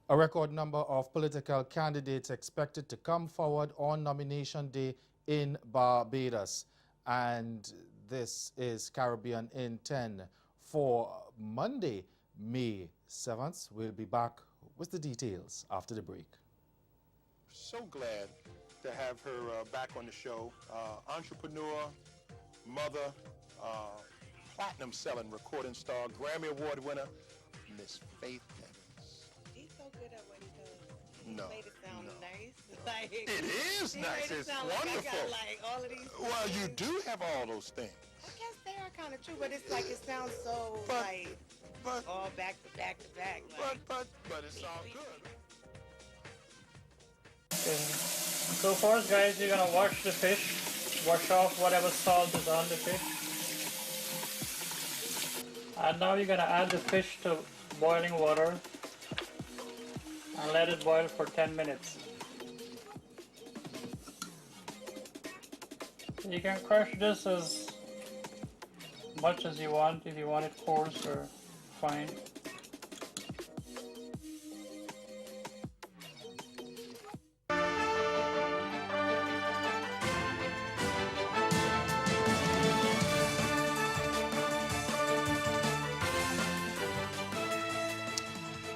A record number of political candidates expected to come forward on nomination day in Barbados. And this is Caribbean in 10 for Monday, May 7th. We'll be back with the details after the break. So glad to have her back on the show. Entrepreneur, mother, platinum-selling recording star, Grammy Award winner, Miss Faith Evans. He's so good at what he does. He No, made it sound no. nice. Like, It is he nice. made it It's sound wonderful. like I got like all of these Well, you things. do have all those things. I guess they are kind of true, but it's like it sounds so But- like But, all back to back to back. Like, but it's all good. Okay. So first, guys, you're gonna wash the fish, wash off whatever salt is on the fish. And now you're gonna add the fish to boiling water and let it boil for 10 minutes. You can crush this as much as you want, if you want it coarse or fine.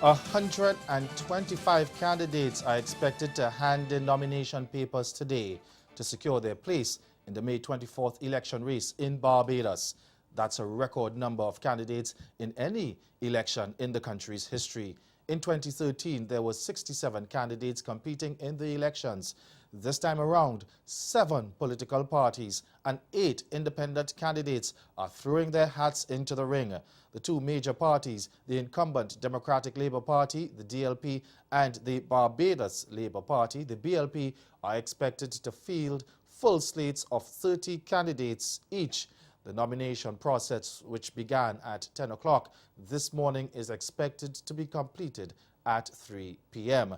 A 125 candidates are expected to hand in nomination papers today to secure their place in the May 24th election race in Barbados. That's a record number of candidates in any election in the country's history. In 2013, there were 67 candidates competing in the elections. This time around, 7 political parties and 8 independent candidates are throwing their hats into the ring. The 2 major parties, the incumbent Democratic Labour Party, the DLP, and the Barbados Labour Party, the BLP, are expected to field full slates of 30 candidates each. The nomination process, which began at 10 o'clock this morning, is expected to be completed at 3 p.m.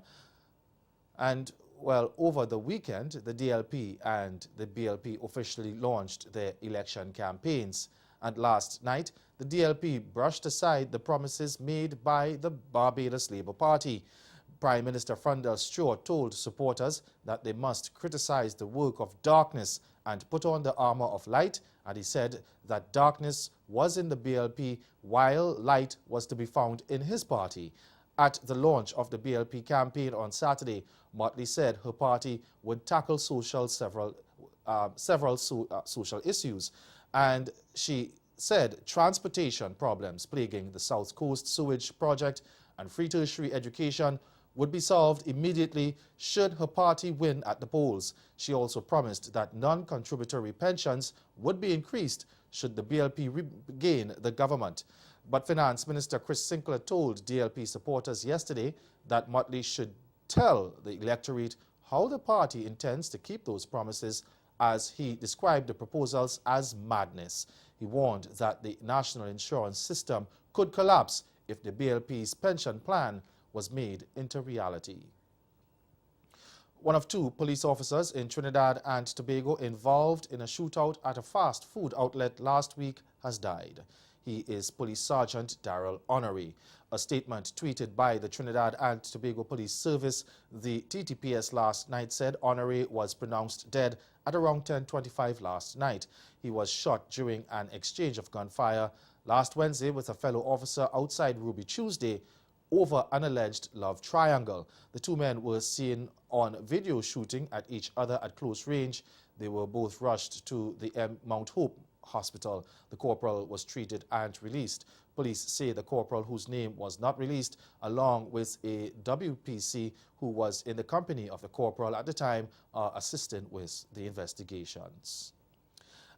And, well, over the weekend, the DLP and the BLP officially launched their election campaigns. And last night, the DLP brushed aside the promises made by the Barbados Labour Party. Prime Minister Frundell Stewart told supporters that they must criticize the work of darkness and put on the armor of light, and he said that darkness was in the BLP while light was to be found in his party. At the launch of the BLP campaign on Saturday, Motley said her party would tackle several social issues, and she said transportation problems plaguing the South Coast sewage project and free tertiary education would be solved immediately should her party win at the polls. She also promised that non-contributory pensions would be increased should the BLP regain the government. But Finance Minister Chris Sinclair told DLP supporters yesterday that Motley should tell the electorate how the party intends to keep those promises, as he described the proposals as madness. He warned that the national insurance system could collapse if the BLP's pension plan was made into reality. One of 2 police officers in Trinidad and Tobago involved in a shootout at a fast food outlet last week has died. He is Police Sergeant Daryl Honoré. A statement tweeted by the Trinidad and Tobago Police Service, the TTPS, last night said Honoré was pronounced dead at around 10:25 last night. He was shot during an exchange of gunfire last Wednesday with a fellow officer outside Ruby Tuesday over an alleged love triangle. The 2 men were seen on video shooting at each other at close range. They were both rushed to the Mount Hope Hospital. The corporal was treated and released. Police say the corporal, whose name was not released, along with a WPC who was in the company of the corporal at the time, are assisting with the investigations.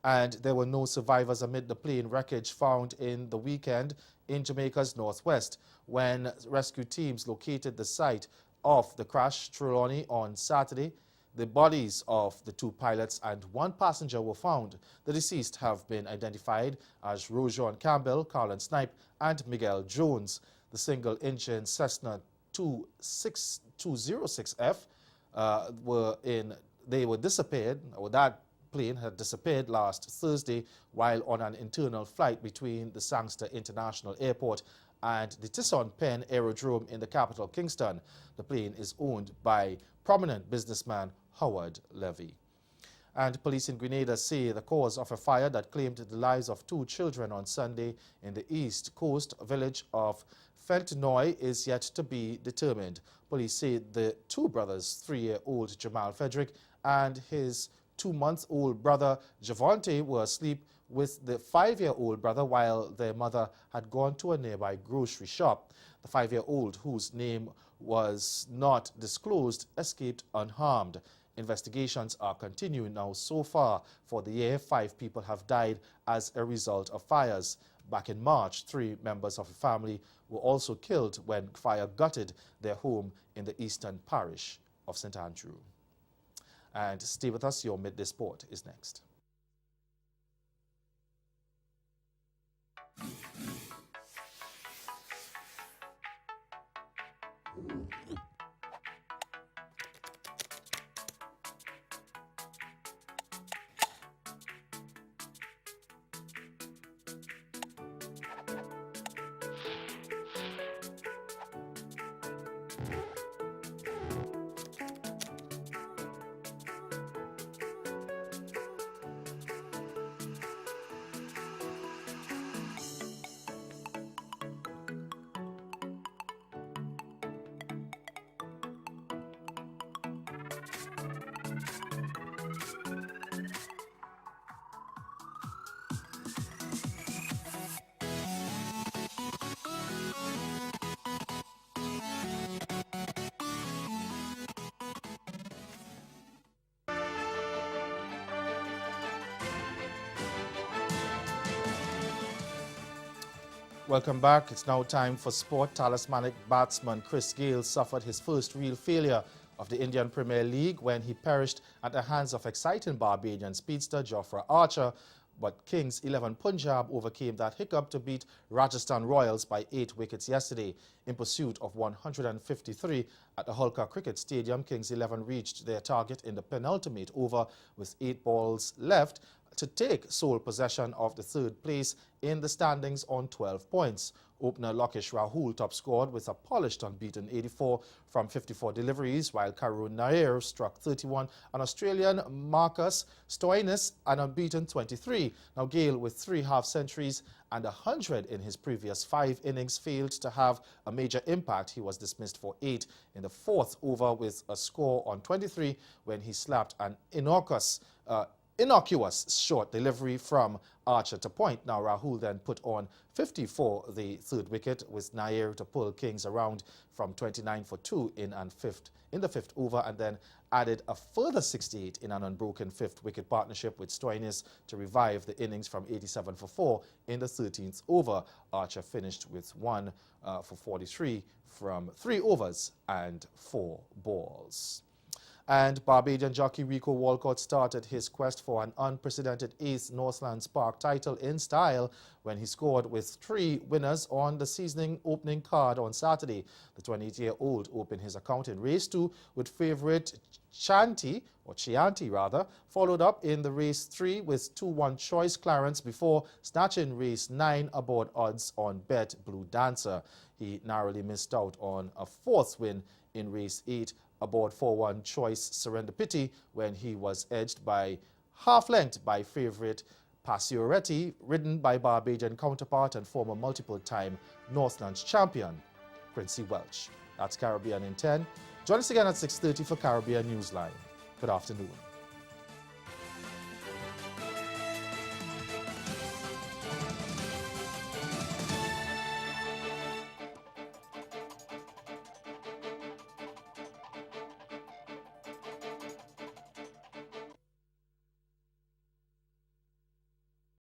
And there were no survivors amid the plane wreckage found in the weekend in Jamaica's northwest when rescue teams located the site of the crash Trelawney on Saturday. The bodies of the 2 pilots and 1 passenger were found. The deceased have been identified as Rojon Campbell, Carlin Snipe, and Miguel Jones. The single-engine Cessna 206F they were disappeared, or that plane had disappeared last Thursday while on an internal flight between the Sangster International Airport and the Tisson Penn Aerodrome in the capital, Kingston. The plane is owned by prominent businessman Howard Levy. And police in Grenada say the cause of a fire that claimed the lives of 2 children on Sunday in the east coast village of Fentenoy is yet to be determined. Police say the 2 brothers, 3-year-old Jamal Frederick and his 2-month-old brother Javonte, were asleep with the 5-year-old brother while their mother had gone to a nearby grocery shop. The 5-year-old, whose name was not disclosed, escaped unharmed. Investigations are continuing now. So far for the year, 5 people have died as a result of fires. Back in March, 3 members of a family were also killed when fire gutted their home in the eastern parish of St. Andrew. And stay with us, your Midday Sport is next. Welcome back. It's now time for sport. Talismanic batsman Chris Gayle suffered his first real failure of the Indian Premier League when he perished at the hands of exciting Barbadian speedster Jofra Archer. But Kings 11 Punjab overcame that hiccup to beat Rajasthan Royals by 8 wickets yesterday. In pursuit of 153 at the Holkar Cricket Stadium, Kings 11 reached their target in the penultimate over with 8 balls left to take sole possession of the 3rd place in the standings on 12 points. Opener Lokesh Rahul top-scored with a polished unbeaten 84 from 54 deliveries, while Karun Nair struck 31 and Australian Marcus Stoinis an unbeaten 23. Now Gayle, with 3 half-centuries and 100 in his previous 5 innings, failed to have a major impact. He was dismissed for 8 in the 4th over with a score on 23 when he slapped an innocuous short delivery from Archer to point. Now Rahul then put on 50 for the 3rd wicket, with Nair to pull Kings around from 29 for 2 in the 5th over, and then added a further 68 in an unbroken 5th wicket partnership with Stoinis to revive the innings from 87 for 4 in the 13th over. Archer finished with 1 for 43 from 3 overs and 4 balls. And Barbadian jockey Rico Walcott started his quest for an unprecedented 8th Northlands Park title in style when he scored with 3 winners on the seasoning opening card on Saturday. The 28-year-old opened his account in race 2 with favourite Chianti, followed up in the race 3 with 2-1 Choice Clarence before snatching race 9 aboard odds on Bet Blue Dancer. He narrowly missed out on a 4th win in race 8 aboard 4-1 Choice Serendipity when he was edged by half-length by favourite Passioretti, ridden by Barbadian counterpart and former multiple-time Northlands champion Quincy Welch. That's Caribbean in 10. Join us again at 6:30 for Caribbean Newsline. Good afternoon.